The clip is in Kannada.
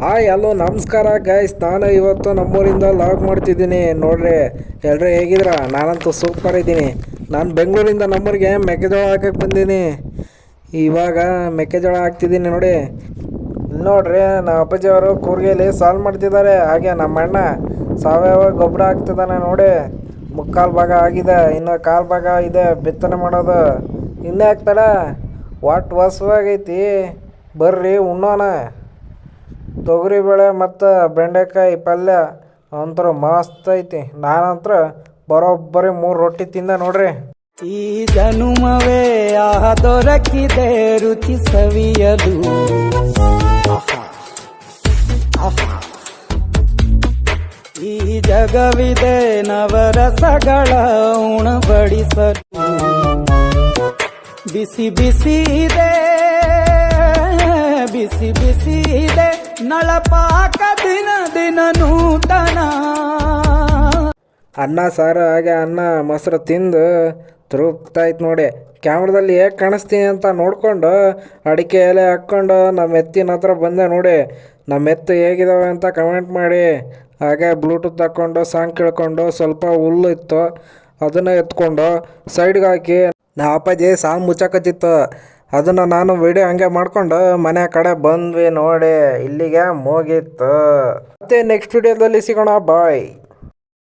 ಹಾಯ್ ಹಲೋ ನಮಸ್ಕಾರ ಗೈಸ್. ನಾನು ಇವತ್ತು ನಮ್ಮೂರಿಂದ ಲಾಗ್ ಮಾಡ್ತಿದ್ದೀನಿ ನೋಡ್ರಿ. ಎಲ್ಲರೂ ಹೇಗಿದ್ರ? ನಾನಂತೂ ಸೂಪರ್ ಇದ್ದೀನಿ. ನಾನು ಬೆಂಗಳೂರಿಂದ ನಮ್ಮೂರಿಗೆ ಮೆಕ್ಕೆಜೋಳ ಹಾಕಕ್ಕೆ ಬಂದೀನಿ. ಇವಾಗ ಮೆಕ್ಕೆಜೋಳ ಹಾಕ್ತಿದ್ದೀನಿ ನೋಡಿ. ನೋಡ್ರಿ, ನಮ್ಮ ಅಪ್ಪಾಜಿಯವರು ಕೂರ್ಗೆಯಲ್ಲಿ ಸಾಲ್ ಮಾಡ್ತಿದ್ದಾರೆ. ಹಾಗೆ ನಮ್ಮ ಅಣ್ಣ ಸಾವಯವ ಗೊಬ್ಬರ ಹಾಕ್ತಿದ್ದಾನೆ ನೋಡಿ. ಮುಕ್ಕಾಲು ಭಾಗ ಆಗಿದೆ, ಇನ್ನು ಕಾಲು ಭಾಗ ಇದೆ ಬಿತ್ತನೆ ಮಾಡೋದು. ಇನ್ನೇ ಹಾಕ್ತಾರ. ಒಟ್ಟು ಹೊಸವಾಗೈತಿ. ಬರ್ರಿ ಉಣ್ಣೋಣ. ತೊಗರಿಬೇಳೆ ಮತ್ತು ಬೆಂಡೆಕಾಯಿ ಪಲ್ಯ ಅಂತೂ ಮಸ್ತ್ ಐತಿ. ನಾನಂತರ ಬರೋಬ್ಬರಿ 3 ರೊಟ್ಟಿ ತಿಂದ ನೋಡ್ರಿ. ಈ ಜನುಮವೇ ದೊರಕಿದೆ ರುಚಿ ಸವಿಯಲು. ಈ ಜಗವಿದೆ ನವರಸಗಳ ಉಣಬಡಿಸಲು. ಬಿಸಿ ಬಿಸಿ ಇದೆ, ಬಿಸಿ ಬಿಸಿ ಇದೆ ನಳಪಾಕ ದಿನ ದಿನ ನೂತನ. ಅನ್ನ ಸಾರು ಹಾಗೆ ಅನ್ನ ಮೊಸರು ತಿಂದು ತೃಪ್ತಾಯ್ತು ನೋಡಿ. ಕ್ಯಾಮ್ರದಲ್ಲಿ ಹೇಗೆ ಕಾಣಿಸ್ತೀನಿ ಅಂತ ನೋಡಿಕೊಂಡು ಅಡಿಕೆ ಎಲೆ ಹಾಕ್ಕೊಂಡು ನಮ್ಮ ಎತ್ತಿನ ಹತ್ರ ಬಂದೆ ನೋಡಿ. ನಮ್ಮ ಎತ್ತು ಹೇಗಿದ್ದಾವೆ ಅಂತ ಕಮೆಂಟ್ ಮಾಡಿ. ಹಾಗೆ ಬ್ಲೂಟೂತ್ ಹಾಕ್ಕೊಂಡು ಸಾಂಗ್ ಕೇಳ್ಕೊಂಡು ಸ್ವಲ್ಪ ಹುಲ್ಲು ಇತ್ತು ಅದನ್ನು ಎತ್ಕೊಂಡು ಸೈಡ್ಗೆ ಹಾಕಿ ನಾ ಅಪ್ಪಾಜಿ ಸಾಂಗ್ ಮುಚ್ಚಾಕತ್ತಿತ್ತು. ಅದನ್ನು ನಾನು ವಿಡಿಯೋ ಹಂಗೆ ಮಾಡ್ಕೊಂಡು ಮನೆ ಕಡೆ ಬಂದ್ವಿ ನೋಡಿ. ಇಲ್ಲಿಗೆ ಮುಗೀತು. ಮತ್ತೆ ನೆಕ್ಸ್ಟ್ ವಿಡಿಯೋದಲ್ಲಿ ಸಿಗೋಣ. ಬಾಯ್.